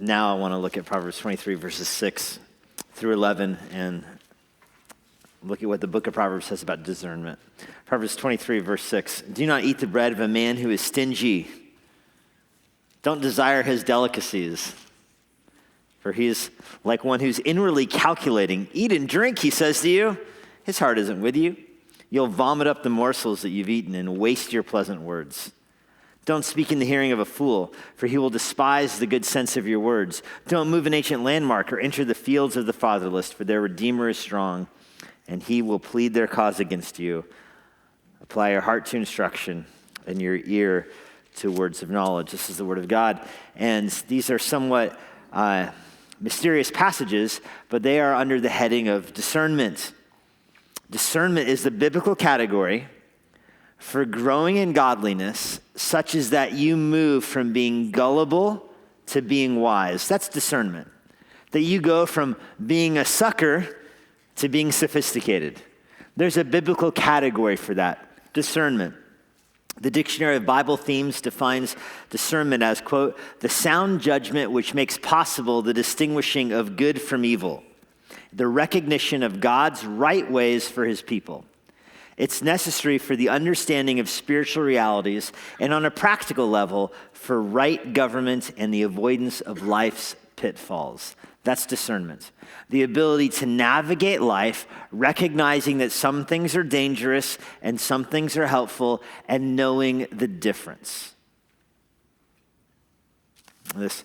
Now I want to look at Proverbs 23, verses 6 through 11, and look at what the book of Proverbs says about discernment. Proverbs 23, verse 6. Do not eat the bread of a man who is stingy. Don't desire his delicacies, for he is like one who's inwardly calculating. Eat and drink, he says to you. His heart isn't with you. You'll vomit up the morsels that you've eaten and waste your pleasant words. Don't speak in the hearing of a fool, for he will despise the good sense of your words. Don't move an ancient landmark or enter the fields of the fatherless, for their Redeemer is strong, and he will plead their cause against you. Apply your heart to instruction and your ear to words of knowledge. This is the word of God. And these are somewhat mysterious passages, but they are under the heading of discernment. Discernment is the biblical category for growing in godliness, such as that you move from being gullible to being wise. That's discernment. That you go from being a sucker to being sophisticated. There's a biblical category for that, discernment. The Dictionary of Bible Themes defines discernment as, quote, the sound judgment which makes possible the distinguishing of good from evil, the recognition of God's right ways for his people. It's necessary for the understanding of spiritual realities and on a practical level for right government and the avoidance of life's pitfalls. That's discernment. The ability to navigate life, recognizing that some things are dangerous and some things are helpful, and knowing the difference. This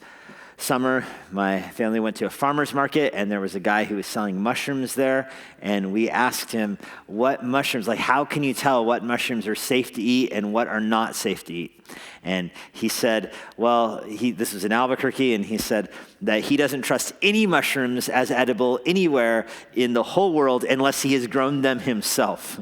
summer, my family went to a farmer's market, and there was a guy who was selling mushrooms there, and we asked him what mushrooms, like how can you tell what mushrooms are safe to eat and what are not safe to eat? And he said, well, this was in Albuquerque, and he said that he doesn't trust any mushrooms as edible anywhere in the whole world unless he has grown them himself.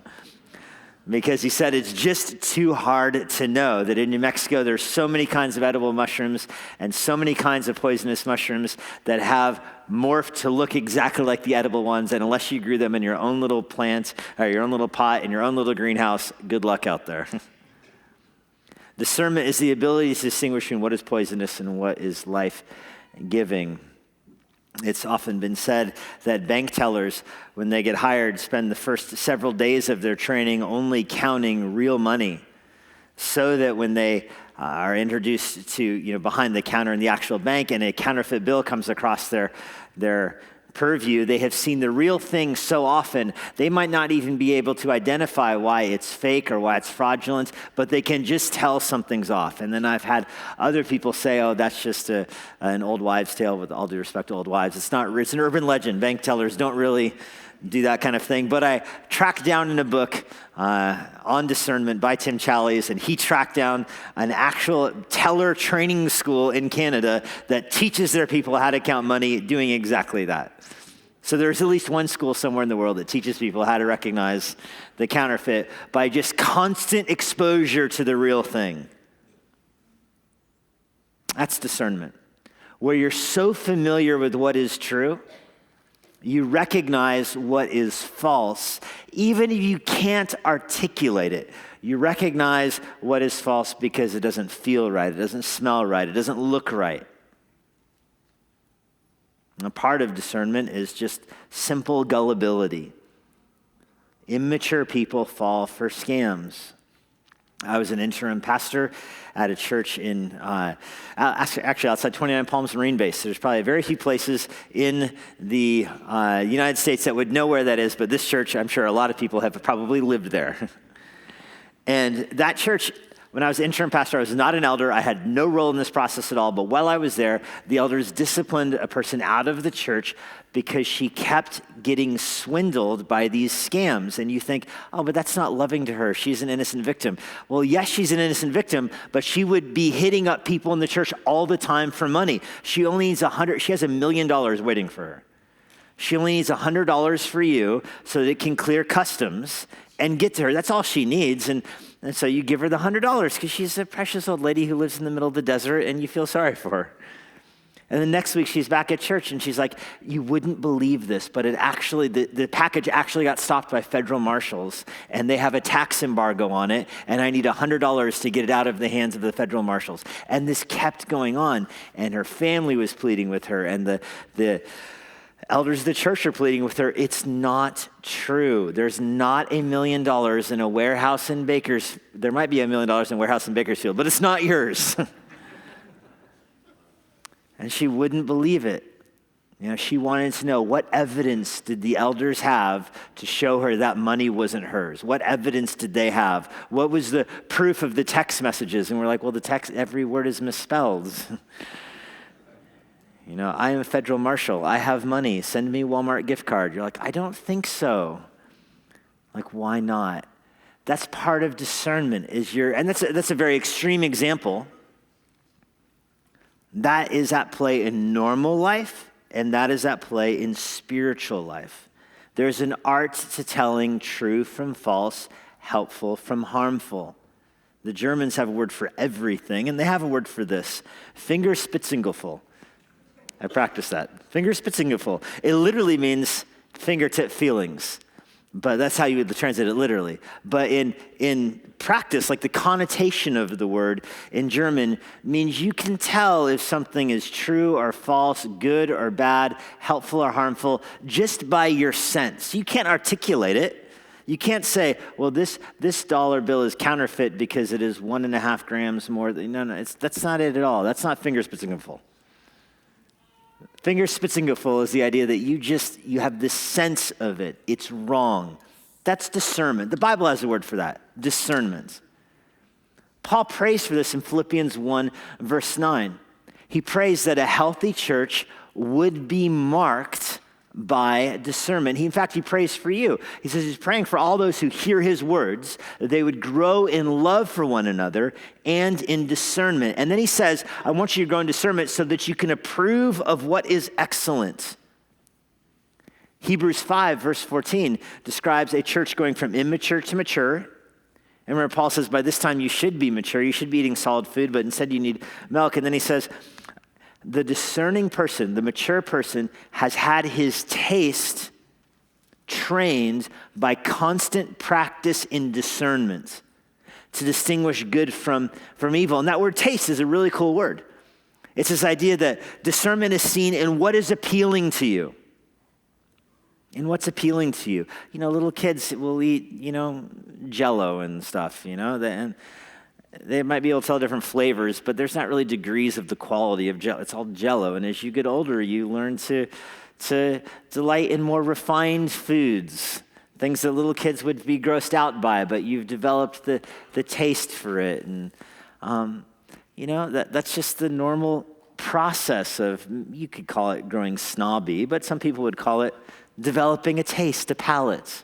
Because he said it's just too hard to know that in New Mexico there's so many kinds of edible mushrooms and so many kinds of poisonous mushrooms that have morphed to look exactly like the edible ones, and unless you grew them in your own little plant or your own little pot in your own little greenhouse, good luck out there. Discernment is the ability to distinguish between what is poisonous and what is life-giving. It's often been said that bank tellers, when they get hired, spend the first several days of their training only counting real money, so that when they are introduced to, behind the counter in the actual bank and a counterfeit bill comes across their purview, they have seen the real thing so often, they might not even be able to identify why it's fake or why it's fraudulent, but they can just tell something's off. And then I've had other people say, oh, that's just an old wives' tale, with all due respect to old wives. It's an urban legend. Bank tellers don't really do that kind of thing. But I tracked down in a book on discernment by Tim Challies, and he tracked down an actual teller training school in Canada that teaches their people how to count money doing exactly that. So there's at least one school somewhere in the world that teaches people how to recognize the counterfeit by just constant exposure to the real thing. That's discernment, where you're so familiar with what is true, you recognize what is false, even if you can't articulate it. You recognize what is false because it doesn't feel right, it doesn't smell right, it doesn't look right. A part of discernment is just simple gullibility. Immature people fall for scams. I was an interim pastor at a church in, actually outside 29 Palms Marine Base. There's probably very few places in the United States that would know where that is, but this church, I'm sure a lot of people have probably lived there. And that church, when I was interim pastor, I was not an elder. I had no role in this process at all. But while I was there, the elders disciplined a person out of the church because she kept getting swindled by these scams. And you think, oh, but that's not loving to her. She's an innocent victim. Well, yes, she's an innocent victim, but she would be hitting up people in the church all the time for money. She only needs she has $1 million waiting for her. She only needs $100 for you so that it can clear customs and get to her. That's all she needs. And so you give her the $100 because she's a precious old lady who lives in the middle of the desert and you feel sorry for her. And then next week she's back at church and she's like, you wouldn't believe this, but the package actually got stopped by federal marshals and they have a tax embargo on it and I need $100 to get it out of the hands of the federal marshals. And this kept going on and her family was pleading with her and the elders of the church are pleading with her. It's not true. There's not $1 million in a warehouse in there might be $1 million in a warehouse in Bakersfield, but it's not yours. And she wouldn't believe it. She wanted to know, what evidence did the elders have to show her that money wasn't hers? What evidence did they have? What was the proof of the text messages? And we're like, well, the text, every word is misspelled. I am a federal marshal. I have money. Send me a Walmart gift card. You're like, I don't think so. Like, why not? That's part of discernment. And that's a very extreme example. That is at play in normal life, and that is at play in spiritual life. There's an art to telling true from false, helpful from harmful. The Germans have a word for everything, and they have a word for this, Fingerspitzengefühl. I practiced that. Fingerspitzengefühl. It literally means fingertip feelings. But that's how you would translate it literally. But in practice, like the connotation of the word in German means you can tell if something is true or false, good or bad, helpful or harmful, just by your sense. You can't articulate it. You can't say, well, this dollar bill is counterfeit because it is 1.5 grams more. No, that's not it at all. That's not Fingerspitzengefühl. Fingerspitzengefühl is the idea that you have this sense of it. It's wrong. That's discernment. The Bible has a word for that, discernment. Paul prays for this in Philippians 1, verse 9. He prays that a healthy church would be marked by discernment. In fact, he prays for you. He says he's praying for all those who hear his words, that they would grow in love for one another and in discernment. And then he says, I want you to grow in discernment so that you can approve of what is excellent. Hebrews 5, verse 14, describes a church going from immature to mature. And remember, Paul says, by this time you should be mature. You should be eating solid food, but instead you need milk. And then he says, the discerning person, the mature person, has had his taste trained by constant practice in discernment to distinguish good from evil. And that word taste is a really cool word. It's this idea that discernment is seen in what is appealing to you. In what's appealing to you. Little kids will eat, Jell-O and stuff, and they might be able to tell different flavors, but there's not really degrees of the quality of Jell-O. It's all Jell-O. And as you get older, you learn to delight in more refined foods, things that little kids would be grossed out by, but you've developed the taste for it. And, that's just the normal process of, you could call it growing snobby, but some people would call it developing a taste, a palate.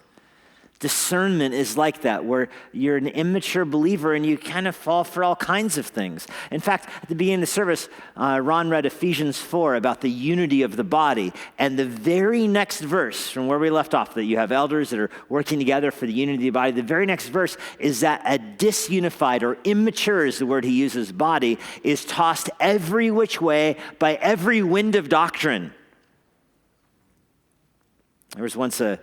Discernment is like that, where you're an immature believer and you kind of fall for all kinds of things. In fact, at the beginning of the service, Ron read Ephesians 4 about the unity of the body. And the very next verse from where we left off, that you have elders that are working together for the unity of the body, the very next verse is that a disunified, or immature is the word he uses, body, is tossed every which way by every wind of doctrine. There was once a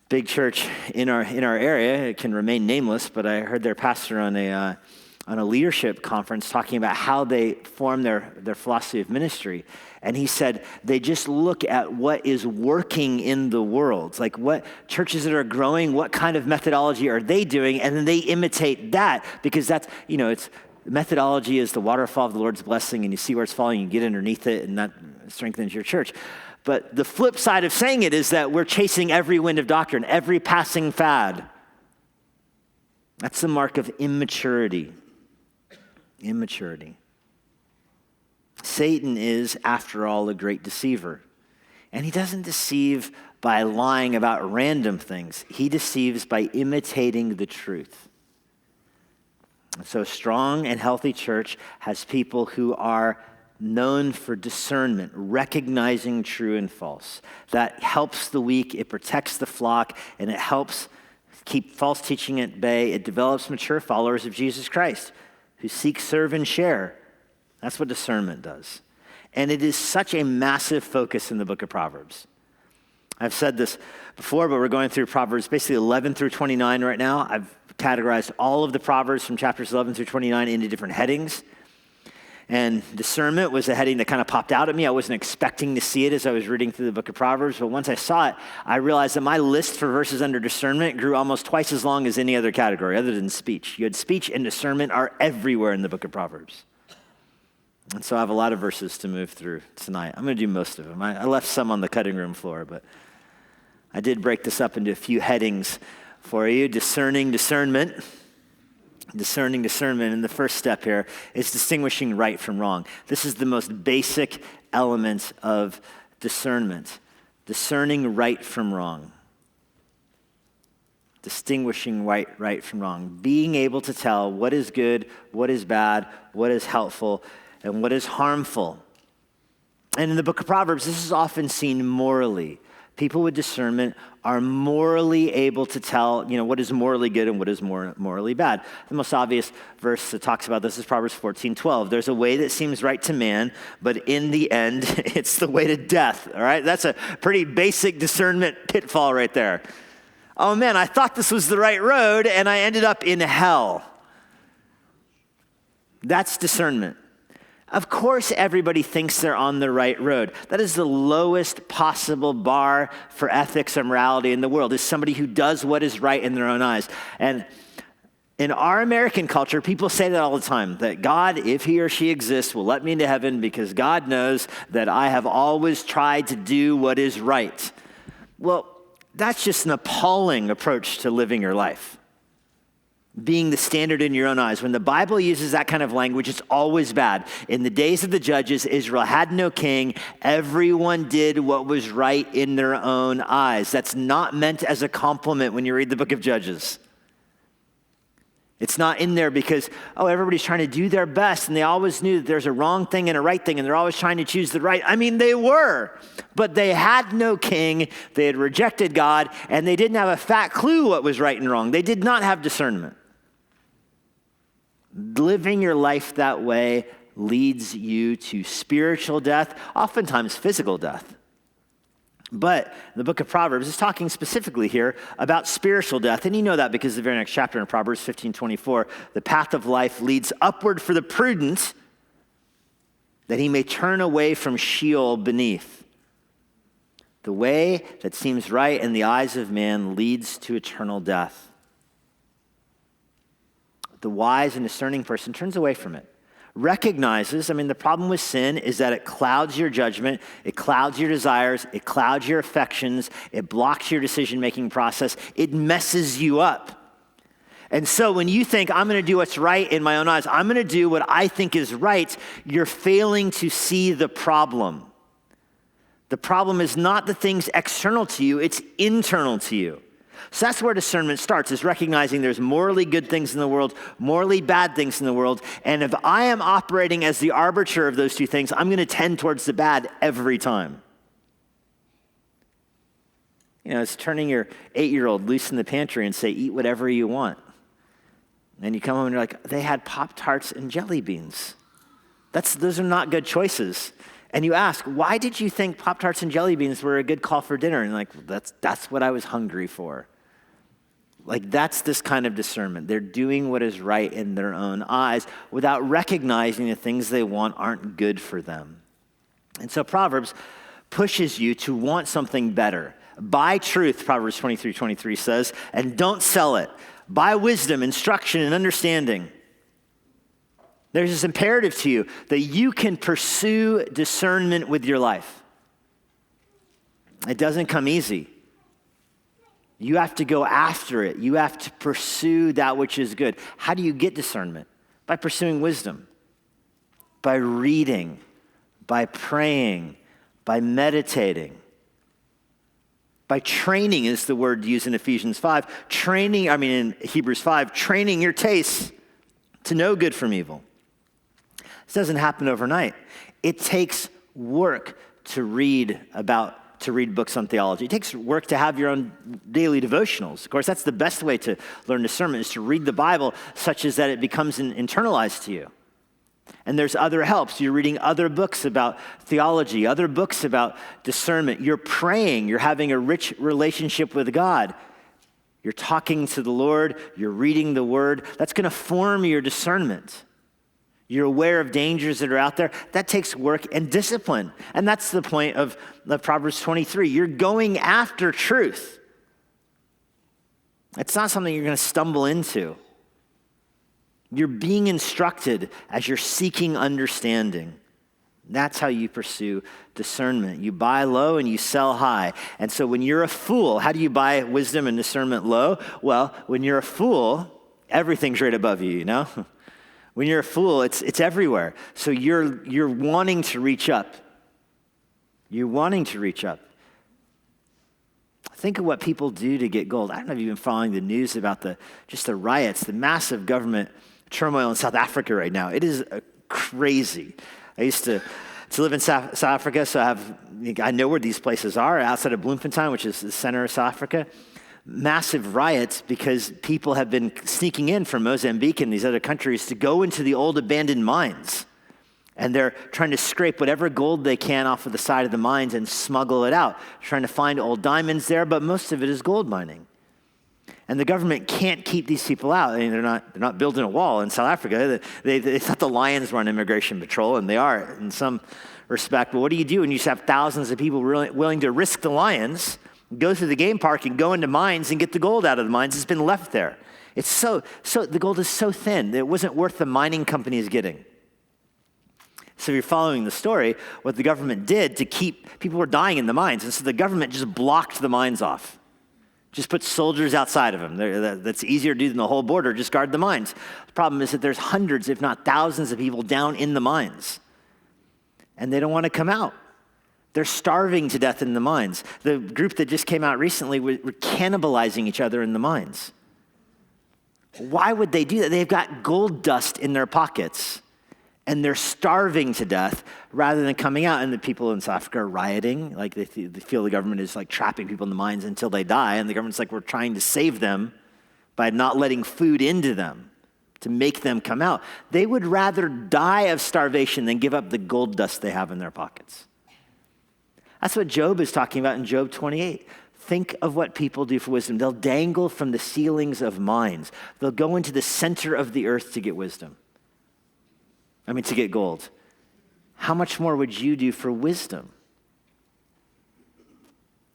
big church in our area. It can remain nameless, but I heard their pastor on a leadership conference talking about how they form their philosophy of ministry. And he said they just look at what is working in the world, like what churches that are growing, what kind of methodology are they doing, and then they imitate that, because that's, it's methodology is the waterfall of the Lord's blessing, and you see where it's falling, you get underneath it, and that strengthens your church. But the flip side of saying it is that we're chasing every wind of doctrine, every passing fad. That's the mark of immaturity. Immaturity. Satan is, after all, a great deceiver. And he doesn't deceive by lying about random things. He deceives by imitating the truth. And so a strong and healthy church has people who are known for discernment, recognizing true and false. That helps the weak, it protects the flock, and it helps keep false teaching at bay. It develops mature followers of Jesus Christ who seek, serve, and share. That's what discernment does. And it is such a massive focus in the book of Proverbs. I've said this before, but we're going through Proverbs basically 11 through 29 right now. I've categorized all of the Proverbs from chapters 11 through 29 into different headings. And discernment was a heading that kind of popped out at me. I wasn't expecting to see it as I was reading through the book of Proverbs, but once I saw it, I realized that my list for verses under discernment grew almost twice as long as any other category other than speech. You had speech and discernment are everywhere in the book of Proverbs. And so I have a lot of verses to move through tonight. I'm going to do most of them. I left some on the cutting room floor, but I did break this up into a few headings for you. Discerning discernment. Discerning discernment. And the first step here is distinguishing right from wrong. This is the most basic element of discernment. Discerning right from wrong. Distinguishing right from wrong. Being able to tell what is good, what is bad, what is helpful, and what is harmful. And in the book of Proverbs, this is often seen morally. People with discernment are morally able to tell, what is morally good and what is morally bad. The most obvious verse that talks about this is Proverbs 14:12. There's a way that seems right to man, but in the end, it's the way to death, all right? That's a pretty basic discernment pitfall right there. Oh man, I thought this was the right road, and I ended up in hell. That's discernment. Of course, everybody thinks they're on the right road. That is the lowest possible bar for ethics or morality in the world, is somebody who does what is right in their own eyes. And in our American culture, people say that all the time, that God, if he or she exists, will let me into heaven because God knows that I have always tried to do what is right. Well, that's just an appalling approach to living your life. Being the standard in your own eyes. When the Bible uses that kind of language, it's always bad. In the days of the judges, Israel had no king. Everyone did what was right in their own eyes. That's not meant as a compliment when you read the book of Judges. It's not in there because, everybody's trying to do their best and they always knew that there's a wrong thing and a right thing and they're always trying to choose the right. I mean, they were, but they had no king. They had rejected God and they didn't have a fat clue what was right and wrong. They did not have discernment. Living your life that way leads you to spiritual death, oftentimes physical death. But the book of Proverbs is talking specifically here about spiritual death. And you know that because the very next chapter in Proverbs 15:24, the path of life leads upward for the prudent, that he may turn away from Sheol beneath. The way that seems right in the eyes of man leads to eternal death. The wise and discerning person turns away from it. Recognizes, the problem with sin is that it clouds your judgment, it clouds your desires, it clouds your affections, it blocks your decision-making process, it messes you up. And so when you think, I'm going to do what's right in my own eyes, I'm going to do what I think is right, you're failing to see the problem. The problem is not the things external to you, it's internal to you. So that's where discernment starts, is recognizing there's morally good things in the world, morally bad things in the world. And if I am operating as the arbiter of those two things, I'm going to tend towards the bad every time. It's turning your 8-year-old loose in the pantry and say, eat whatever you want. And you come home and you're like, they had Pop-Tarts and jelly beans. Those are not good choices. And you ask, why did you think Pop-Tarts and jelly beans were a good call for dinner? And that's what I was hungry for. That's this kind of discernment. They're doing what is right in their own eyes without recognizing the things they want aren't good for them. And so Proverbs pushes you to want something better. Buy truth, Proverbs 23:23 says, and don't sell it. Buy wisdom, instruction, and understanding. There's this imperative to you that you can pursue discernment with your life. It doesn't come easy. You have to go after it. You have to pursue that which is good. How do you get discernment? By pursuing wisdom, by reading, by praying, by meditating. By training is the word used in Ephesians 5. In Hebrews 5, training your tastes to know good from evil. This doesn't happen overnight. It takes work to read books on theology. It takes work to have your own daily devotionals. Of course, that's the best way to learn discernment, is to read the Bible such as that it becomes internalized to you. And there's other helps. You're reading other books about theology, other books about discernment. You're praying. You're having a rich relationship with God. You're talking to the Lord. You're reading the Word. That's going to form your discernment. You're aware of dangers that are out there. That takes work and discipline. And that's the point of Proverbs 23. You're going after truth. It's not something you're going to stumble into. You're being instructed as you're seeking understanding. That's how you pursue discernment. You buy low and you sell high. And so when you're a fool, how do you buy wisdom and discernment low? Well, when you're a fool, everything's right above you, you know? When you're a fool, it's everywhere. So you're wanting to reach up. You're wanting to reach up. Think of what people do to get gold. I don't know if you've been following the news about the riots, the massive government turmoil in South Africa right now. It is crazy. I used to live in South Africa, so I know where these places are, outside of Bloemfontein, which is the center of South Africa. Massive riots because people have been sneaking in from Mozambique and these other countries to go into the old abandoned mines. And they're trying to scrape whatever gold they can off of the side of the mines and smuggle it out, trying to find old diamonds there, but most of it is gold mining. And the government can't keep these people out. I mean, they're not building a wall in South Africa. They thought the Lions were on immigration patrol, and they are in some respect. But what do you do when you just have thousands of people willing to risk the lions, go through the game park and go into mines and get the gold out of the mines that's been left there? It's so the gold is so thin that it wasn't worth the mining companies getting. So if you're following the story, what the government did to keep people were dying in the mines, and so the government just blocked the mines off. Just put soldiers outside of them. That's easier to do than the whole border. Just guard the mines. The problem is that there's hundreds, if not thousands, of people down in the mines. And they don't want to come out. They're starving to death in the mines. The group that just came out recently were cannibalizing each other in the mines. Why would they do that? They've got gold dust in their pockets. And they're starving to death rather than coming out. And the people in South Africa are rioting. Like they feel the government is like trapping people in the mines until they die. And the government's like, we're trying to save them by not letting food into them to make them come out. They would rather die of starvation than give up the gold dust they have in their pockets. That's what Job is talking about in Job 28. Think of what people do for wisdom. They'll dangle from the ceilings of mines. They'll go into the center of the earth to get wisdom. To get gold. How much more would you do for wisdom?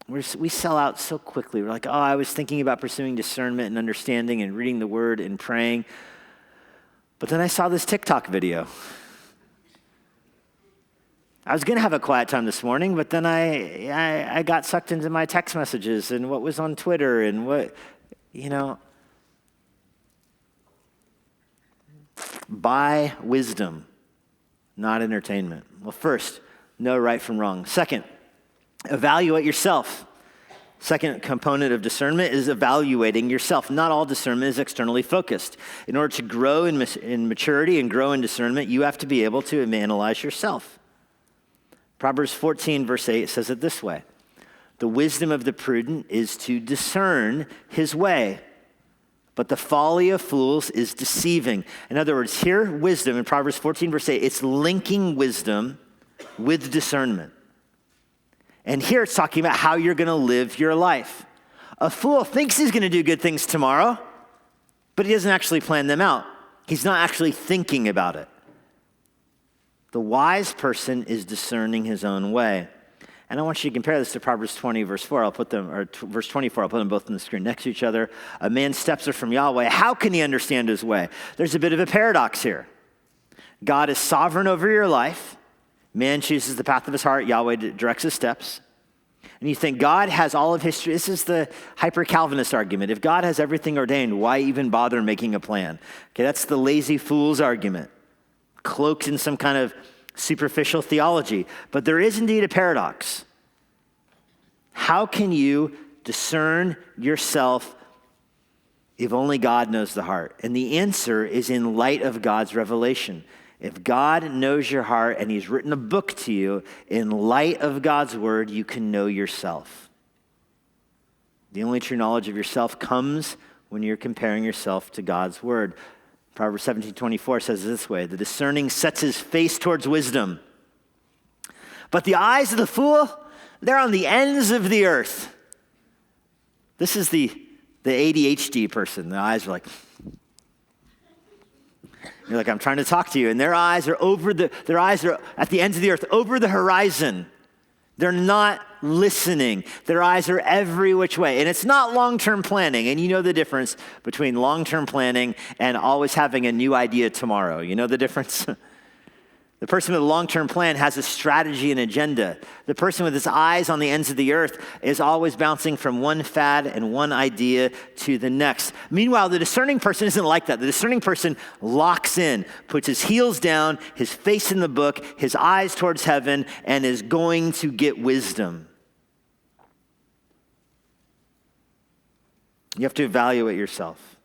We sell out so quickly. We're like, I was thinking about pursuing discernment and understanding and reading the word and praying. But then I saw this TikTok video. I was going to have a quiet time this morning, but then I got sucked into my text messages and what was on Twitter and what. Buy wisdom, not entertainment. Well, first, know right from wrong. Second, evaluate yourself. Second component of discernment is evaluating yourself. Not all discernment is externally focused. In order to grow in maturity and grow in discernment, you have to be able to analyze yourself. Proverbs 14, verse 8 says it this way: the wisdom of the prudent is to discern his way, but the folly of fools is deceiving. In other words, here, wisdom in Proverbs 14, verse 8, it's linking wisdom with discernment. And here it's talking about how you're going to live your life. A fool thinks he's going to do good things tomorrow, but he doesn't actually plan them out. He's not actually thinking about it. The wise person is discerning his own way. And I want you to compare this to Proverbs 20, verse 4. Verse 24, I'll put them both on the screen next to each other. A man's steps are from Yahweh. How can he understand his way? There's a bit of a paradox here. God is sovereign over your life. Man chooses the path of his heart. Yahweh directs his steps. And you think God has all of history. This is the hyper-Calvinist argument. If God has everything ordained, why even bother making a plan? Okay, that's the lazy fool's argument, cloaked in some kind of superficial theology. But there is indeed a paradox. How can you discern yourself if only God knows the heart? And the answer is in light of God's revelation. If God knows your heart and he's written a book to you, in light of God's word, you can know yourself. The only true knowledge of yourself comes when you're comparing yourself to God's word. Proverbs 17:24 says it this way, the discerning sets his face towards wisdom, but the eyes of the fool, they're on the ends of the earth. This is the ADHD person. The eyes are like, you're like, I'm trying to talk to you. And their eyes are at the ends of the earth, over the horizon. They're not listening. Their eyes are every which way. And it's not long-term planning. And you know the difference between long-term planning and always having a new idea tomorrow. You know the difference? The person with a long-term plan has a strategy and agenda. The person with his eyes on the ends of the earth is always bouncing from one fad and one idea to the next. Meanwhile, the discerning person isn't like that. The discerning person locks in, puts his heels down, his face in the book, his eyes towards heaven, and is going to get wisdom. You have to evaluate yourself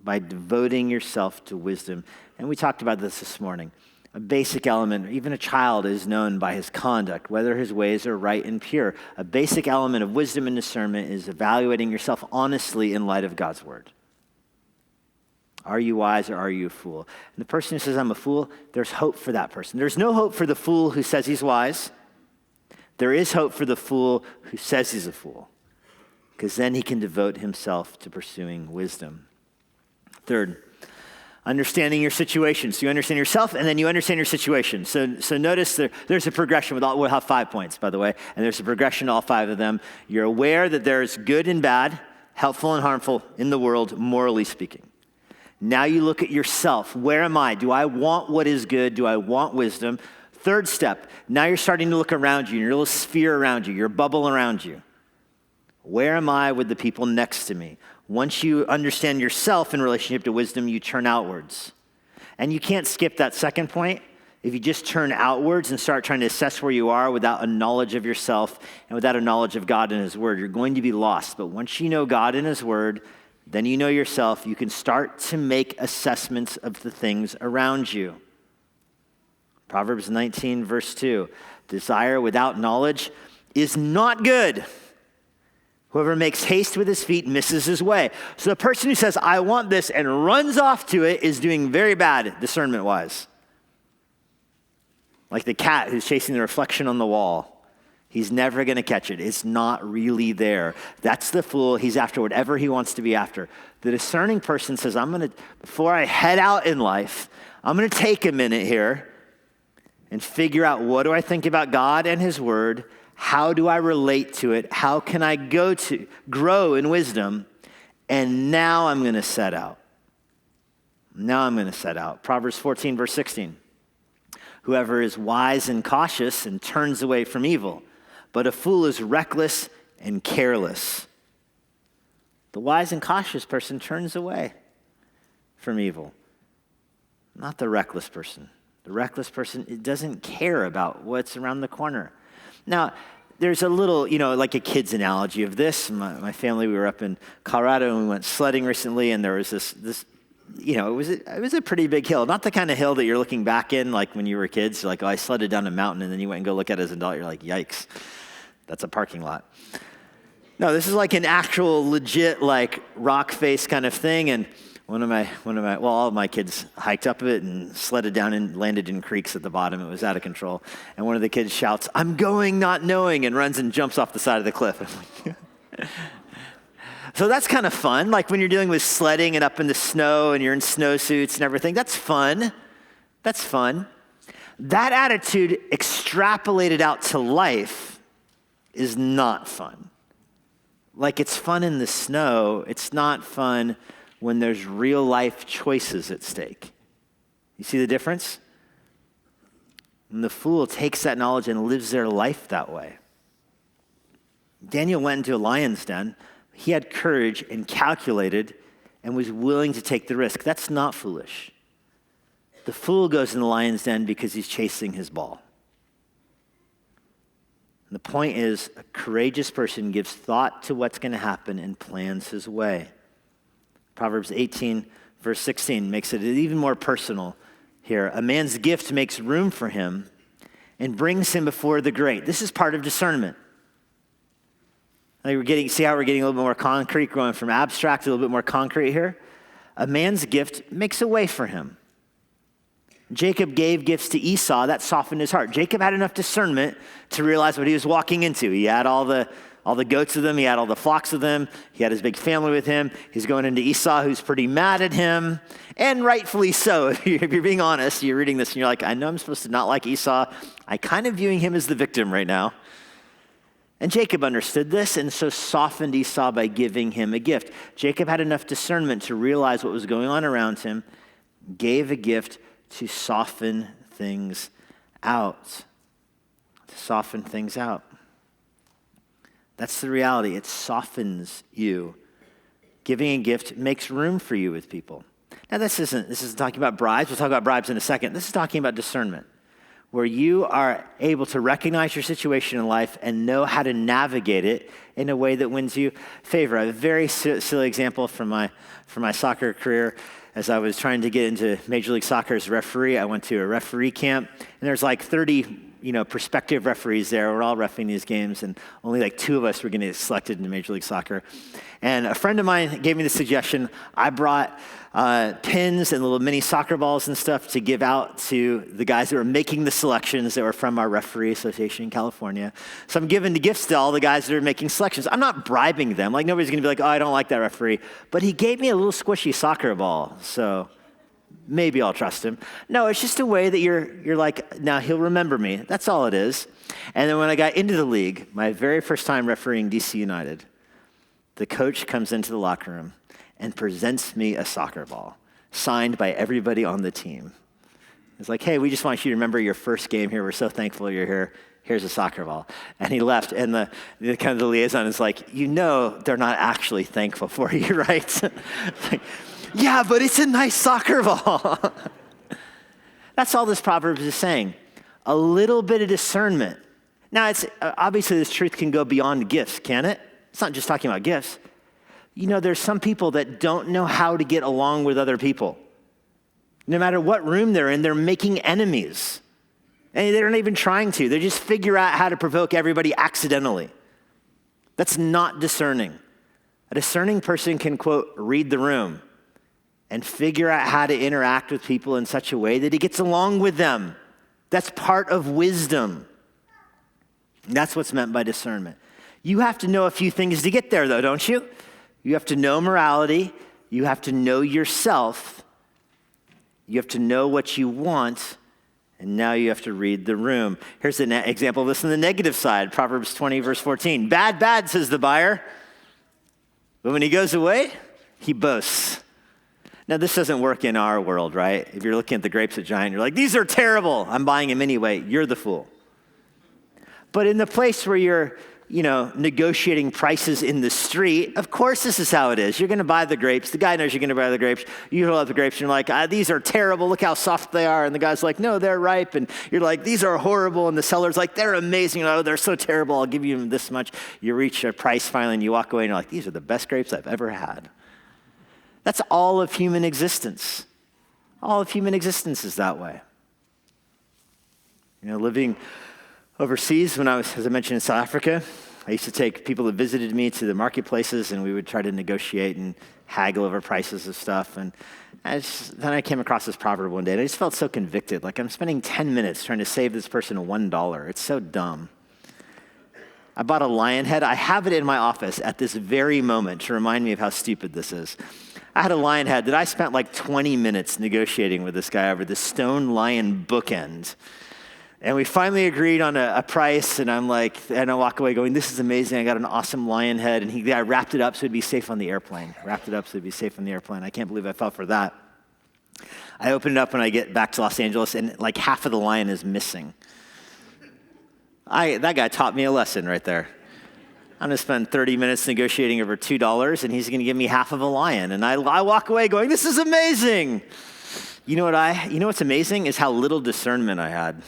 by devoting yourself to wisdom. And we talked about this morning. A basic element, even a child is known by his conduct, whether his ways are right and pure. A basic element of wisdom and discernment is evaluating yourself honestly in light of God's word. Are you wise or are you a fool? And the person who says, I'm a fool, there's hope for that person. There's no hope for the fool who says he's wise. There is hope for the fool who says he's a fool, because then he can devote himself to pursuing wisdom. Third, understanding your situation. So you understand yourself, and then you understand your situation. So notice there's a progression. We'll have 5 points, by the way, and there's a progression to all 5 of them. You're aware that there's good and bad, helpful and harmful in the world, morally speaking. Now you look at yourself. Where am I? Do I want what is good? Do I want wisdom? Third step, now you're starting to look around you, your little sphere around you, your bubble around you. Where am I with the people next to me? Once you understand yourself in relationship to wisdom, you turn outwards. And you can't skip that second point. If you just turn outwards and start trying to assess where you are without a knowledge of yourself and without a knowledge of God and his word, you're going to be lost. But once you know God and his word, then you know yourself. You can start to make assessments of the things around you. Proverbs 19, verse 2, desire without knowledge is not good. Whoever makes haste with his feet misses his way. So the person who says, I want this, and runs off to it is doing very bad discernment-wise. Like the cat who's chasing the reflection on the wall. He's never going to catch it. It's not really there. That's the fool. He's after whatever he wants to be after. The discerning person says, before I head out in life, I'm going to take a minute here and figure out, what do I think about God and his word? How do I relate to it? How can I grow in wisdom? And now I'm going to set out. Proverbs 14, verse 16. Whoever is wise and cautious and turns away from evil, but a fool is reckless and careless. The wise and cautious person turns away from evil, not the reckless person. The reckless person, it doesn't care about what's around the corner. Now, there's a little, like a kid's analogy of this. My family, we were up in Colorado and we went sledding recently, and there was this it was a pretty big hill. Not the kind of hill that you're looking back in like when you were kids. You're like, I sledded down a mountain, and then you went and go look at it as an adult. You're like, yikes, that's a parking lot. No, this is like an actual legit like rock face kind of thing, and all of my kids hiked up it and sledded down and landed in creeks at the bottom. It was out of control. And one of the kids shouts, I'm going not knowing, and runs and jumps off the side of the cliff. I'm like, so that's kind of fun. Like when you're dealing with sledding and up in the snow and you're in snowsuits and everything, that's fun. That attitude extrapolated out to life is not fun. Like it's fun in the snow. It's not fun when there's real life choices at stake. You see the difference? And the fool takes that knowledge and lives their life that way. Daniel went into a lion's den. He had courage and calculated and was willing to take the risk. That's not foolish. The fool goes in the lion's den because he's chasing his ball. And the point is, a courageous person gives thought to what's going to happen and plans his way. Proverbs 18, verse 16 makes it even more personal here. A man's gift makes room for him and brings him before the great. This is part of discernment. See how we're getting a little bit more concrete, going from abstract to a little bit more concrete here? A man's gift makes a way for him. Jacob gave gifts to Esau. That softened his heart. Jacob had enough discernment to realize what he was walking into. He had all the goats with him. He had all the flocks with him. He had his big family with him. He's going into Esau, who's pretty mad at him, and rightfully so. If you're being honest, you're reading this and you're like, I know I'm supposed to not like Esau. I kind of viewing him as the victim right now. And Jacob understood this and so softened Esau by giving him a gift. Jacob had enough discernment to realize what was going on around him, gave a gift to soften things out. To soften things out. That's the reality. It softens you. Giving a gift makes room for you with people. Now, this isn't talking about bribes. We'll talk about bribes in a second. This is talking about discernment, where you are able to recognize your situation in life and know how to navigate it in a way that wins you favor. I have a very silly example from my soccer career. As I was trying to get into Major League Soccer as a referee, I went to a referee camp, and there's like 30 prospective referees there. We're all refereeing these games, and only like 2 of us were going to get selected into Major League Soccer. And a friend of mine gave me the suggestion. I brought pins and little mini soccer balls and stuff to give out to the guys that were making the selections that were from our referee association in California. So I'm giving the gifts to all the guys that are making selections. I'm not bribing them. Like, nobody's going to be like, oh, I don't like that referee. But he gave me a little squishy soccer ball, so maybe I'll trust him. No, it's just a way that you're like, now he'll remember me. That's all it is. And then when I got into the league, my very first time refereeing DC United, the coach comes into the locker room and presents me a soccer ball signed by everybody on the team. It's like, hey, we just want you to remember your first game here. We're so thankful you're here. Here's a soccer ball. And he left, and the liaison is like, they're not actually thankful for you, right? Like, yeah, but it's a nice soccer ball. That's all this Proverbs is saying. A little bit of discernment. Now, it's obviously this truth can go beyond gifts, can it? It's not just talking about gifts. There's some people that don't know how to get along with other people. No matter what room they're in, they're making enemies. And they're not even trying to. They just figure out how to provoke everybody accidentally. That's not discerning. A discerning person can, quote, read the room and figure out how to interact with people in such a way that he gets along with them. That's part of wisdom. And that's what's meant by discernment. You have to know a few things to get there, though, don't you? You have to know morality. You have to know yourself. You have to know what you want. And now you have to read the room. Here's an example of this on the negative side. Proverbs 20, verse 14. Bad, says the buyer. But when he goes away, he boasts. Now, this doesn't work in our world, right? If you're looking at the grapes at Giant, you're like, these are terrible. I'm buying them anyway. You're the fool. But in the place where you're, negotiating prices in the street, of course this is how it is. You're going to buy the grapes. The guy knows you're going to buy the grapes. You hold up the grapes and you're like, these are terrible. Look how soft they are. And the guy's like, no, they're ripe. And you're like, these are horrible. And the seller's like, they're amazing. Oh, they're so terrible. I'll give you this much. You reach a price finally and you walk away and you're like, these are the best grapes I've ever had. That's all of human existence. All of human existence is that way. Living overseas when I was, as I mentioned, in South Africa, I used to take people that visited me to the marketplaces and we would try to negotiate and haggle over prices of stuff. And then I came across this proverb one day and I just felt so convicted. Like I'm spending 10 minutes trying to save this person $1. It's so dumb. I bought a lion head. I have it in my office at this very moment to remind me of how stupid this is. I had a lion head that I spent like 20 minutes negotiating with this guy over this stone lion bookend. And we finally agreed on a price, and I walk away going, this is amazing. I got an awesome lion head. And I wrapped it up so it'd be safe on the airplane. I can't believe I fell for that. I open it up when I get back to Los Angeles, and like half of the lion is missing. That guy taught me a lesson right there. I'm going to spend 30 minutes negotiating over $2, and he's going to give me half of a lion. And I walk away going, this is amazing. You know what's amazing is how little discernment I had.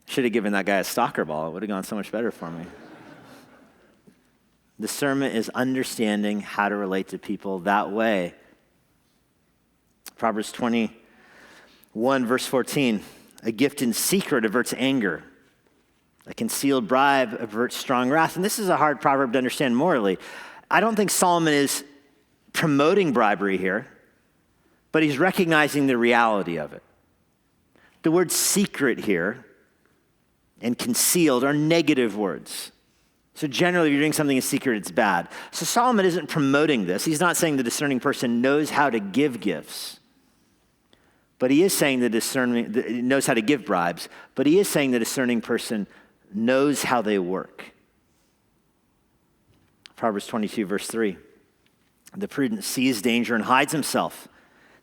Should have given that guy a soccer ball. It would have gone so much better for me. Discernment is understanding how to relate to people that way. Proverbs 21, verse 14. A gift in secret averts anger. A concealed bribe averts strong wrath. And this is a hard proverb to understand morally. I don't think Solomon is promoting bribery here, but he's recognizing the reality of it. The word secret here and concealed are negative words. So generally, if you're doing something in secret, it's bad. So Solomon isn't promoting this. He's not saying the discerning person knows how to give gifts. But he is saying knows how to give bribes. But he is saying the discerning person knows how they work. Proverbs 22, verse 3. The prudent sees danger and hides himself.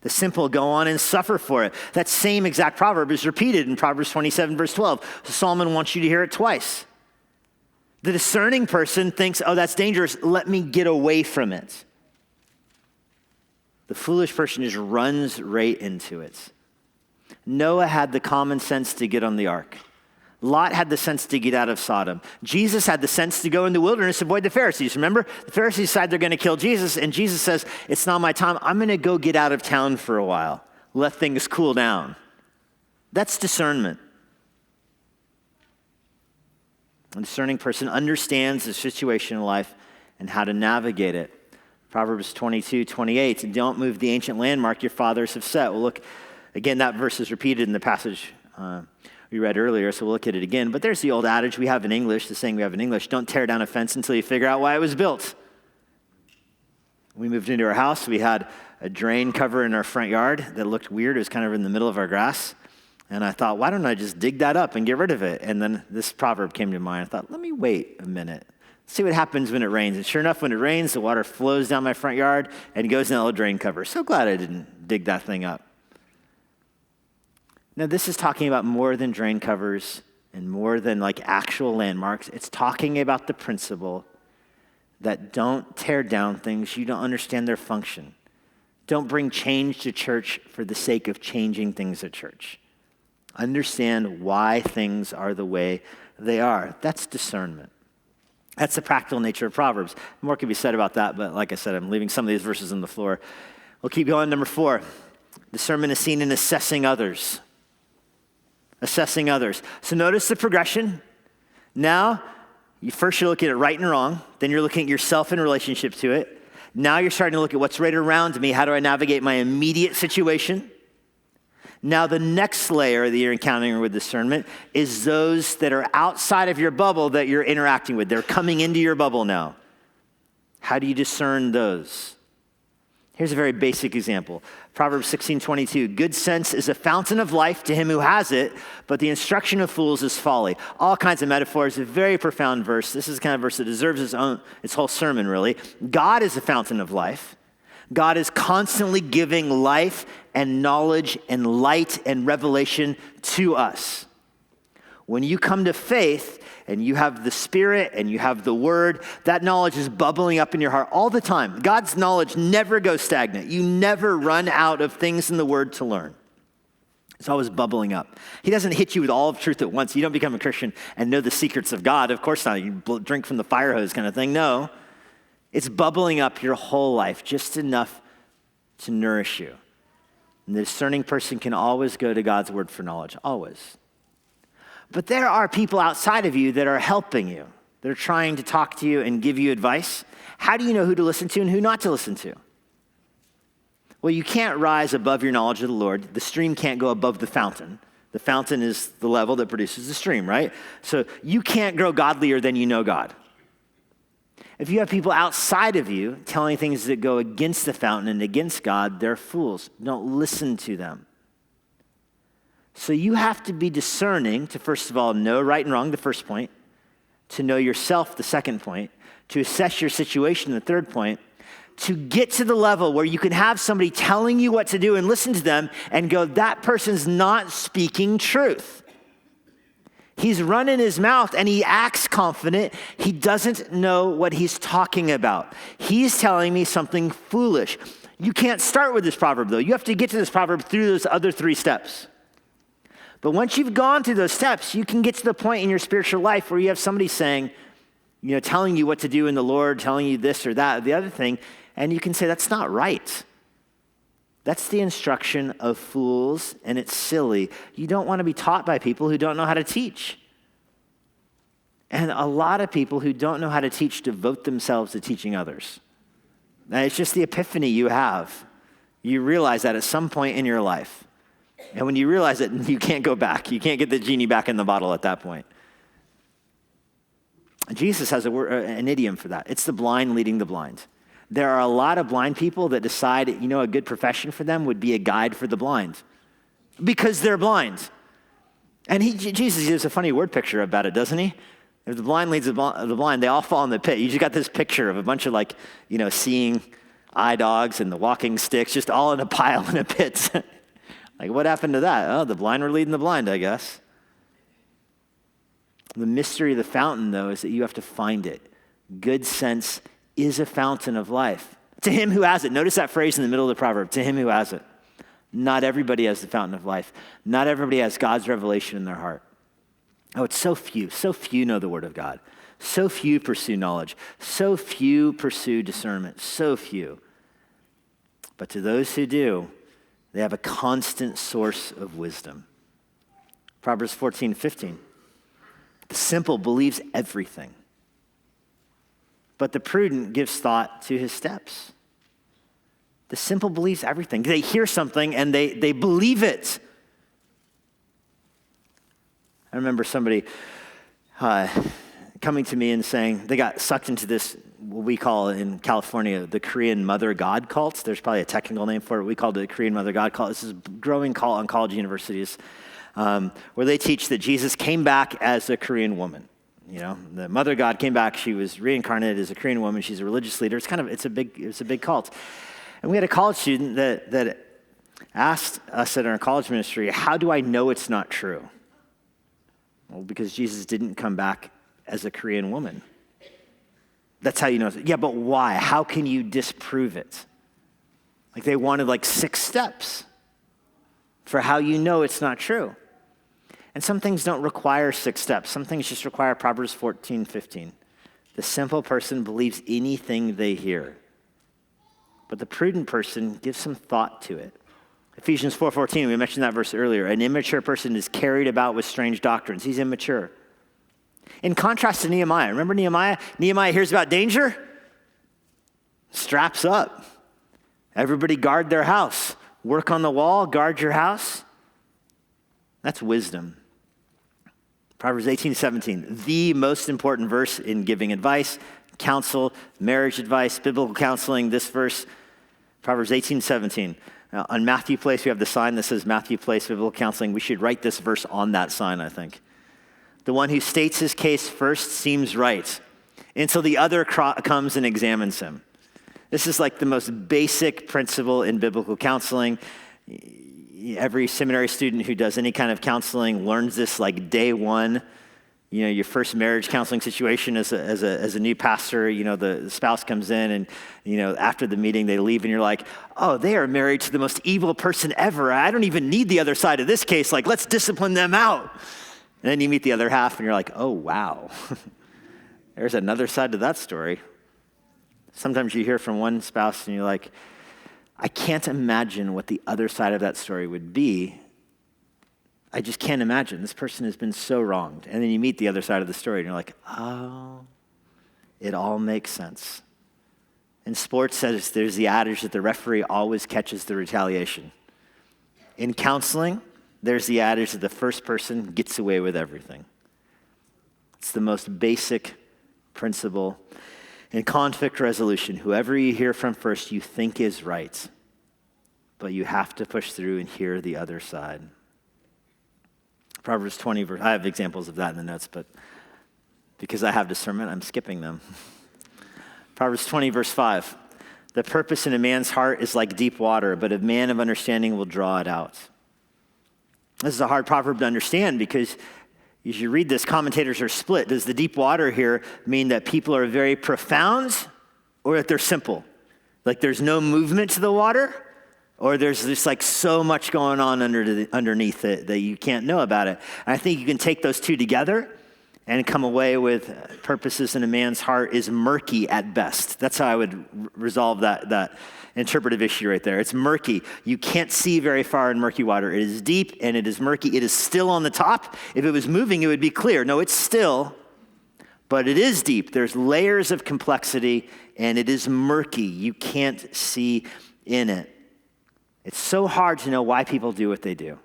The simple go on and suffer for it. That same exact proverb is repeated in Proverbs 27, verse 12. So Solomon wants you to hear it twice. The discerning person thinks, oh, that's dangerous. Let me get away from it. The foolish person just runs right into it. Noah had the common sense to get on the ark. Lot had the sense to get out of Sodom. Jesus had the sense to go in the wilderness, avoid the Pharisees. Remember, the Pharisees decide they're going to kill Jesus, and Jesus says, it's not my time. I'm going to go get out of town for a while. Let things cool down. That's discernment. A discerning person understands the situation in life and how to navigate it. Proverbs 22, 28, don't move the ancient landmark your fathers have set. Well, look, again, that verse is repeated in the passage we read earlier, so we'll look at it again. But there's the old adage we have in English, the saying we have in English, don't tear down a fence until you figure out why it was built. We moved into our house. We had a drain cover in our front yard that looked weird. It was kind of in the middle of our grass. And I thought, why don't I just dig that up and get rid of it? And then this proverb came to mind. I thought, let me wait a minute. See what happens when it rains. And sure enough, when it rains, the water flows down my front yard and goes in that little drain cover. So glad I didn't dig that thing up. Now, this is talking about more than drain covers and more than like actual landmarks. It's talking about the principle that don't tear down things you don't understand their function. Don't bring change to church for the sake of changing things at church. Understand why things are the way they are. That's discernment. That's the practical nature of Proverbs. More can be said about that, but like I said, I'm leaving some of these verses on the floor. We'll keep going. Number 4, discernment is seen in assessing others. Assessing others. So notice the progression. Now, you're looking at right and wrong. Then you're looking at yourself in relationship to it. Now you're starting to look at what's right around me. How do I navigate my immediate situation? Now, the next layer that you're encountering with discernment is those that are outside of your bubble that you're interacting with. They're coming into your bubble now. How do you discern those? Here's a very basic example. Proverbs 16:22. Good sense is a fountain of life to him who has it, but the instruction of fools is folly. All kinds of metaphors, a very profound verse. This is the kind of verse that deserves its whole sermon, really. God is a fountain of life. God is constantly giving life and knowledge and light and revelation to us. When you come to faith and you have the Spirit and you have the Word, that knowledge is bubbling up in your heart all the time. God's knowledge never goes stagnant. You never run out of things in the Word to learn. It's always bubbling up. He doesn't hit you with all of truth at once. You don't become a Christian and know the secrets of God. Of course not. You drink from the fire hose kind of thing. No. It's bubbling up your whole life, just enough to nourish you. And the discerning person can always go to God's word for knowledge, always. But there are people outside of you that are helping you, that are trying to talk to you and give you advice. How do you know who to listen to and who not to listen to? Well, you can't rise above your knowledge of the Lord. The stream can't go above the fountain. The fountain is the level that produces the stream, right? So you can't grow godlier than you know God. If you have people outside of you telling things that go against the fountain and against God, they're fools. Don't listen to them. So you have to be discerning to, first of all, know right and wrong, the first point, to know yourself, the second point, to assess your situation, the third point, to get to the level where you can have somebody telling you what to do and listen to them and go, that person's not speaking truth. He's running his mouth and he acts confident. He doesn't know what he's talking about. He's telling me something foolish. You can't start with this proverb, though. You have to get to this proverb through those other 3 steps. But once you've gone through those steps, you can get to the point in your spiritual life where you have somebody saying, telling you what to do in the Lord, telling you this or that or the other thing, and you can say, that's not right. That's the instruction of fools, and it's silly. You don't want to be taught by people who don't know how to teach. And a lot of people who don't know how to teach devote themselves to teaching others. And it's just the epiphany you have. You realize that at some point in your life. And when you realize it, you can't go back. You can't get the genie back in the bottle at that point. Jesus has an idiom for that. It's the blind leading the blind. There are a lot of blind people that decide, a good profession for them would be a guide for the blind because they're blind. And Jesus gives a funny word picture about it, doesn't he? If the blind leads the blind, they all fall in the pit. You just got this picture of a bunch of seeing eye dogs and the walking sticks just all in a pile in a pit. Like, what happened to that? Oh, the blind were leading the blind, I guess. The mystery of the fountain, though, is that you have to find it. Good sense is a fountain of life. To him who has it. Notice that phrase in the middle of the proverb. To him who has it. Not everybody has the fountain of life. Not everybody has God's revelation in their heart. Oh, it's so few. So few know the word of God. So few pursue knowledge. So few pursue discernment. So few. But to those who do, they have a constant source of wisdom. Proverbs 14:15. The simple believes everything, but the prudent gives thought to his steps. The simple believes everything. They hear something and they believe it. I remember somebody coming to me and saying they got sucked into this, what we call in California, the Korean mother God cult. There's probably a technical name for it. We call it the Korean mother God cult. This is a growing cult on college universities where they teach that Jesus came back as a Korean woman. The mother God came back. She was reincarnated as a Korean woman. She's a religious leader. It's a big cult. And we had a college student that asked us at our college ministry, how do I know it's not true? Well, because Jesus didn't come back as a Korean woman. That's how you know. Yeah, but why? How can you disprove it? They wanted 6 steps for how you know it's not true. And some things don't require 6 steps. Some things just require Proverbs 14:15. The simple person believes anything they hear, but the prudent person gives some thought to it. Ephesians 4:14, we mentioned that verse earlier. An immature person is carried about with strange doctrines. He's immature. In contrast to Nehemiah. Remember Nehemiah? Nehemiah hears about danger, straps up. Everybody guard their house. Work on the wall, guard your house. That's wisdom. Proverbs 18:17, the most important verse in giving advice, counsel, marriage advice, biblical counseling. This verse, Proverbs 18:17. Now, on Matthew Place, we have the sign that says Matthew Place Biblical Counseling. We should write this verse on that sign, I think. The one who states his case first seems right until the other comes and examines him. This is the most basic principle in biblical counseling. Every seminary student who does any kind of counseling learns this day one. Your first marriage counseling situation as a new pastor, the spouse comes in and, after the meeting they leave and you're like, oh, they are married to the most evil person ever. I don't even need the other side of this case. Let's discipline them out. And then you meet the other half and you're like, oh, wow. There's another side to that story. Sometimes you hear from one spouse and you're like, I can't imagine what the other side of that story would be. I just can't imagine. This person has been so wronged. And then you meet the other side of the story and you're like, oh, it all makes sense. In sports, there's the adage that the referee always catches the retaliation. In counseling, there's the adage that the first person gets away with everything. It's the most basic principle. In conflict resolution, whoever you hear from first you think is right, but you have to push through and hear the other side. Proverbs 20, I have examples of that in the notes, but because I have discernment, I'm skipping them. Proverbs 20, verse 5. The purpose in a man's heart is like deep water, but a man of understanding will draw it out. This is a hard proverb to understand because as you read this, commentators are split. Does the deep water here mean that people are very profound or that they're simple? There's no movement to the water? Or there's just so much going on underneath it that you can't know about it. And I think you can take those two together and come away with purposes in a man's heart is murky at best. That's how I would resolve that interpretive issue right there. It's murky. You can't see very far in murky water. It is deep and it is murky. It is still on the top. If it was moving, it would be clear. No, it's still, But it is deep. There's layers of complexity, and it is murky. You can't see in it. It's so hard to know why people do what they do.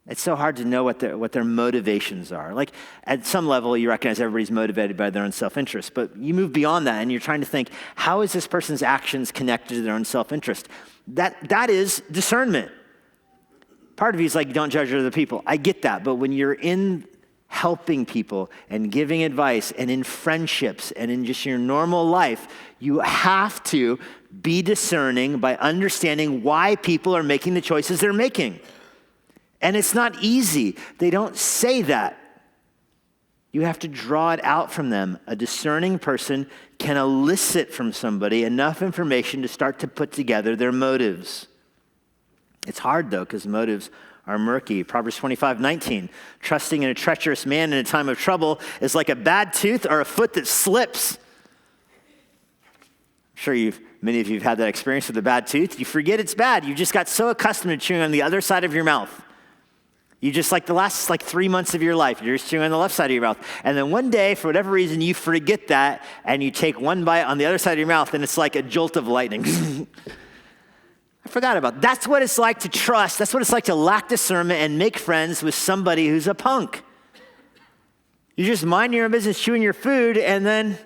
It's so hard to know what their motivations are. Like, at some level, you recognize everybody's motivated by their own self-interest, but you move beyond that, and you're trying to think, how is this person's actions connected to their own self-interest? That is discernment. Part of you is like, don't judge other people. I get that, but when you're in helping people and giving advice and in friendships and in just your normal life, you have to be discerning by understanding why people are making the choices they're making. And it's not easy. They don't say that. You have to draw it out from them. A discerning person can elicit from somebody enough information to start to put together their motives. It's hard, though, because motives are murky. Proverbs 25:19, trusting in a treacherous man in a time of trouble is like a bad tooth or a foot that slips. I'm sure many of you have had that experience with a bad tooth. You forget it's bad. You just got so accustomed to chewing on the other side of your mouth. You just, the last 3 months of your life, you're just chewing on the left side of your mouth. And then one day, for whatever reason, you forget that, and you take one bite on the other side of your mouth, and it's like a jolt of lightning. I forgot about that. That's what it's like to trust. That's what it's like to lack discernment and make friends with somebody who's a punk. You just mind your own business, chewing your food, and then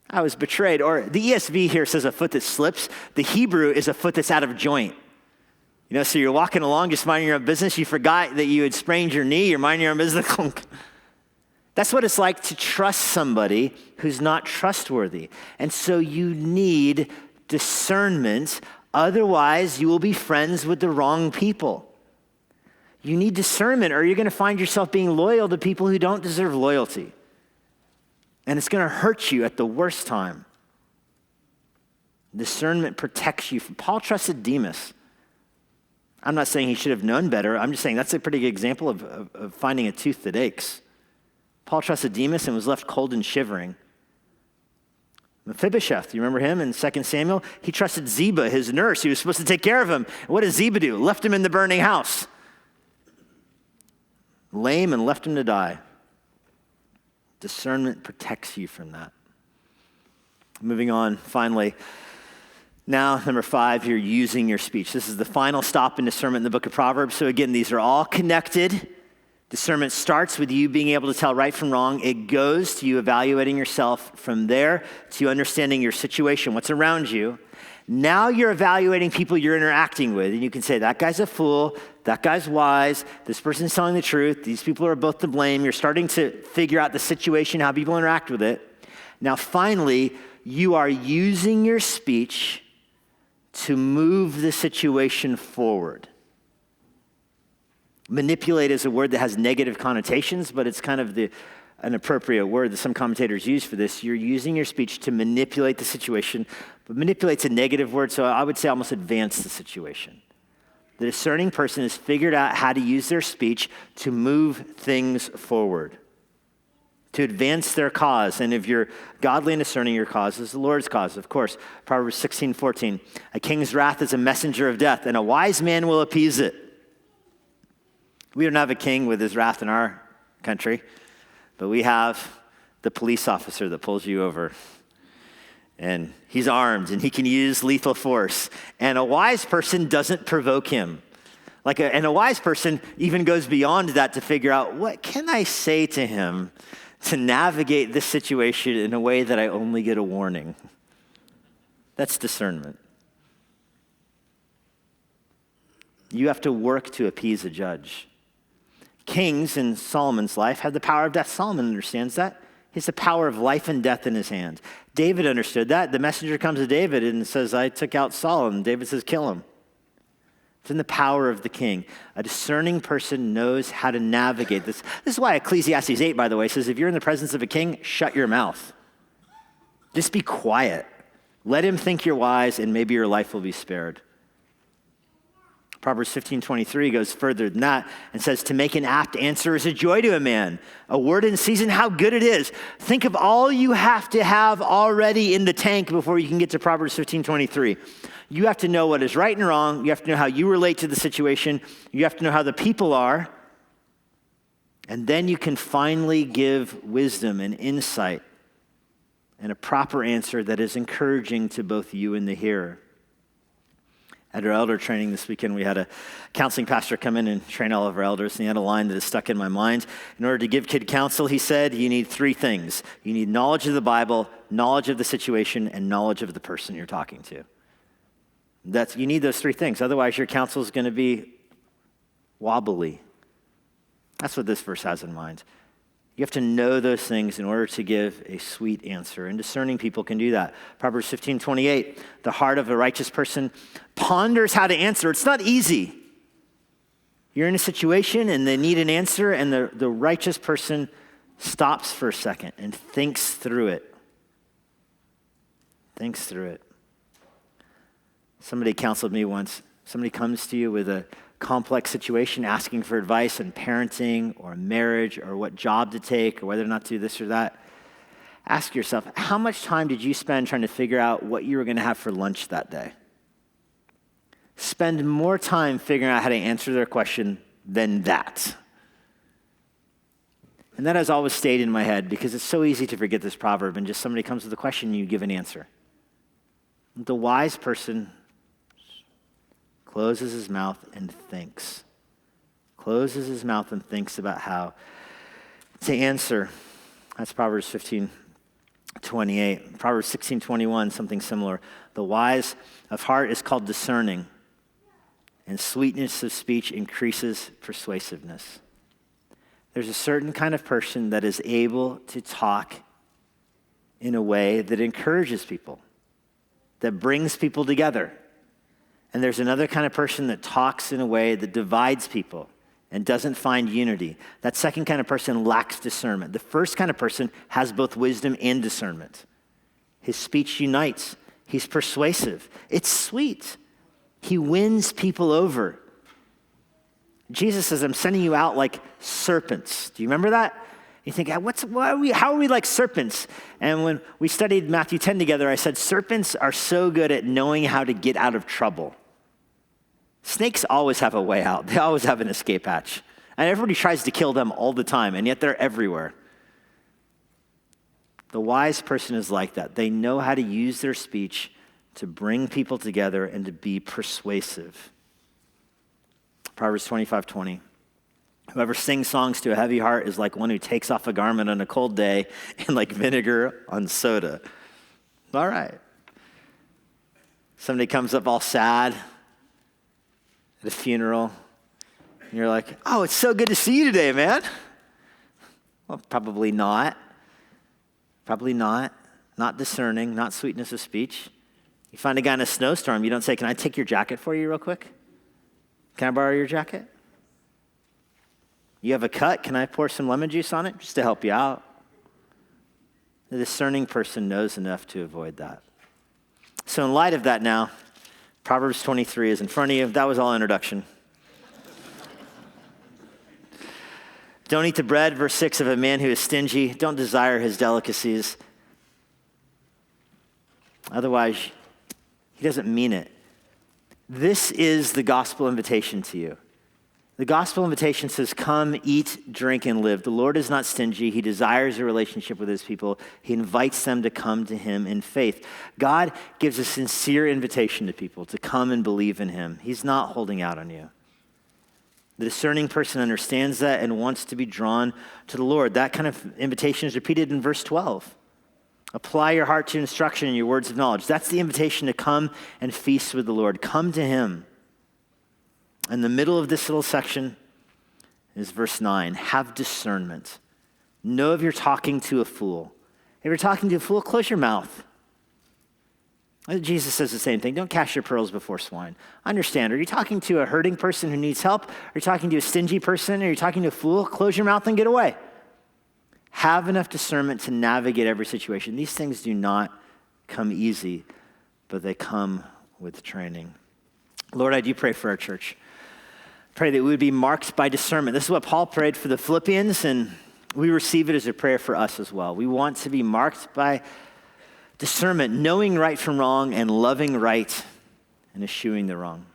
I was betrayed. Or the ESV here says a foot that slips. The Hebrew is a foot that's out of joint. So you're walking along, just minding your own business. You forgot that you had sprained your knee. You're minding your own business. That's what it's like to trust somebody who's not trustworthy. And so you need discernment. Otherwise, you will be friends with the wrong people. You need discernment, or you're going to find yourself being loyal to people who don't deserve loyalty. And it's going to hurt you at the worst time. Discernment protects you. Paul trusted Demas. I'm not saying he should have known better. I'm just saying that's a pretty good example of finding a tooth that aches. Paul trusted Demas and was left cold and shivering. Mephibosheth, you remember him in 2 Samuel? He trusted Ziba, his nurse. He was supposed to take care of him. And what did Ziba do? Left him in the burning house. Lame and left him to die. Discernment protects you from that. Moving on, finally. Now, number 5, you're using your speech. This is the final stop in discernment in the book of Proverbs. So again, these are all connected. Discernment starts with you being able to tell right from wrong. It goes to you evaluating yourself from there to understanding your situation, what's around you. Now you're evaluating people you're interacting with, and you can say, that guy's a fool, that guy's wise, this person's telling the truth, these people are both to blame. You're starting to figure out the situation, how people interact with it. Now finally, you are using your speech to move the situation forward. Manipulate is a word that has negative connotations, but it's kind of an appropriate word that some commentators use for this. You're using your speech to manipulate the situation, but manipulate's a negative word, so I would say almost advance the situation. The discerning person has figured out how to use their speech to move things forward, to advance their cause. And if you're godly and discerning, your cause is the Lord's cause, of course. Proverbs 16:14, a king's wrath is a messenger of death, and a wise man will appease it. We don't have a king with his wrath in our country, but we have the police officer that pulls you over. And he's armed, and he can use lethal force. And a wise person doesn't provoke him. And a wise person even goes beyond that to figure out, what can I say to him to navigate this situation in a way that I only get a warning? That's discernment. You have to work to appease a judge. Kings in Solomon's life had the power of death. Solomon understands that. He has the power of life and death in his hand. David understood that. The messenger comes to David and says, I took out Saul. And David says, kill him. It's in the power of the king. A discerning person knows how to navigate this. This is why Ecclesiastes 8, by the way, says if you're in the presence of a king, shut your mouth. Just be quiet. Let him think you're wise, and maybe your life will be spared. Proverbs 15:23 goes further than that and says, to make an apt answer is a joy to a man. A word in season, how good it is. Think of all you have to have already in the tank before you can get to Proverbs 15:23. You have to know what is right and wrong. You have to know how you relate to the situation. You have to know how the people are. And then you can finally give wisdom and insight and a proper answer that is encouraging to both you and the hearer. At our elder training this weekend, we had a counseling pastor come in and train all of our elders, and he had a line that is stuck in my mind. In order to give kid counsel, he said, you need three things. You need knowledge of the Bible, knowledge of the situation, and knowledge of the person you're talking to. You need those three things. Otherwise, your counsel is going to be wobbly. That's what this verse has in mind. You have to know those things in order to give a sweet answer. And discerning people can do that. Proverbs 15:28, the heart of a righteous person ponders how to answer. It's not easy. You're in a situation and they need an answer, and the righteous person stops for a second and thinks through it. Thinks through it. Somebody counseled me once. Somebody comes to you with a complex situation, asking for advice on parenting or marriage or what job to take or whether or not to do this or that. Ask yourself, how much time did you spend trying to figure out what you were going to have for lunch that day? Spend more time figuring out how to answer their question than that. And that has always stayed in my head because it's so easy to forget this proverb and just somebody comes with a question and you give an answer. The wise person closes his mouth and thinks. Closes his mouth and thinks about how to answer. That's Proverbs 15:28. Proverbs 16:21, something similar. The wise of heart is called discerning, and sweetness of speech increases persuasiveness. There's a certain kind of person that is able to talk in a way that encourages people, that brings people together. And there's another kind of person that talks in a way that divides people and doesn't find unity. That second kind of person lacks discernment. The first kind of person has both wisdom and discernment. His speech unites. He's persuasive. It's sweet. He wins people over. Jesus says, I'm sending you out like serpents. Do you remember that? You think, how are we like serpents? And when we studied Matthew 10 together, I said, serpents are so good at knowing how to get out of trouble. Snakes always have a way out. They always have an escape hatch. And everybody tries to kill them all the time, and yet they're everywhere. The wise person is like that. They know how to use their speech to bring people together and to be persuasive. Proverbs 25:20. Whoever sings songs to a heavy heart is like one who takes off a garment on a cold day and like vinegar on soda. All right. Somebody comes up all sad at a funeral, and you're like, oh, it's so good to see you today, man. Well, probably not. Probably not. Not discerning, not sweetness of speech. You find a guy in a snowstorm, you don't say, can I take your jacket for you real quick? Can I borrow your jacket? You have a cut, can I pour some lemon juice on it just to help you out? The discerning person knows enough to avoid that. So in light of that now, Proverbs 23 is in front of you. That was all introduction. Don't eat the bread, verse 6, of a man who is stingy. Don't desire his delicacies. Otherwise, he doesn't mean it. This is the gospel invitation to you. The gospel invitation says, come, eat, drink, and live. The Lord is not stingy. He desires a relationship with his people. He invites them to come to him in faith. God gives a sincere invitation to people to come and believe in him. He's not holding out on you. The discerning person understands that and wants to be drawn to the Lord. That kind of invitation is repeated in verse 12. Apply your heart to instruction and your words of knowledge. That's the invitation to come and feast with the Lord. Come to him. In the middle of this little section is verse 9. Have discernment. Know if you're talking to a fool. If you're talking to a fool, close your mouth. Jesus says the same thing. Don't cast your pearls before swine. Understand, are you talking to a hurting person who needs help? Are you talking to a stingy person? Are you talking to a fool? Close your mouth and get away. Have enough discernment to navigate every situation. These things do not come easy, but they come with training. Lord, I do pray for our church. Pray that we would be marked by discernment. This is what Paul prayed for the Philippians, and we receive it as a prayer for us as well. We want to be marked by discernment, knowing right from wrong and loving right and eschewing the wrong.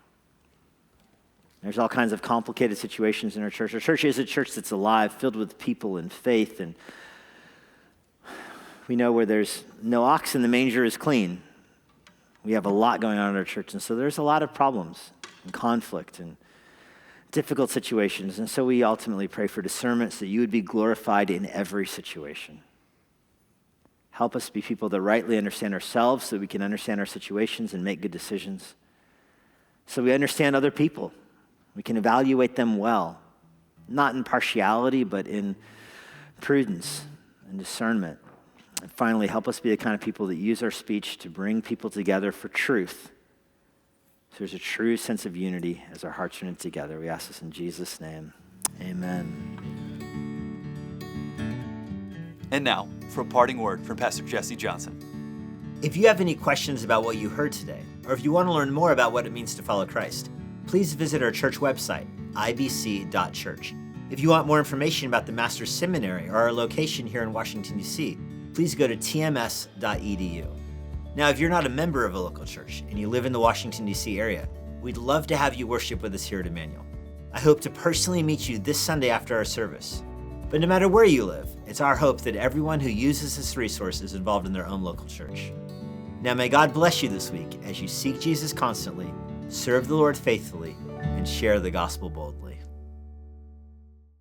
There's all kinds of complicated situations in our church. Our church is a church that's alive, filled with people and faith, and we know where there's no ox in the manger is clean. We have a lot going on in our church, and so there's a lot of problems and conflict and difficult situations, and so we ultimately pray for discernment so that you would be glorified in every situation. Help us be people that rightly understand ourselves so we can understand our situations and make good decisions. So we understand other people. We can evaluate them well, not in partiality, but in prudence and discernment. And finally, help us be the kind of people that use our speech to bring people together for truth. So there's a true sense of unity as our hearts are knit together. We ask this in Jesus' name. Amen. And now, for a parting word from Pastor Jesse Johnson. If you have any questions about what you heard today, or if you want to learn more about what it means to follow Christ, please visit our church website, ibc.church. If you want more information about the Master's Seminary or our location here in Washington, D.C., please go to tms.edu. Now, if you're not a member of a local church and you live in the Washington, D.C. area, we'd love to have you worship with us here at Immanuel. I hope to personally meet you this Sunday after our service. But no matter where you live, it's our hope that everyone who uses this resource is involved in their own local church. Now may God bless you this week as you seek Jesus constantly, serve the Lord faithfully, and share the gospel boldly.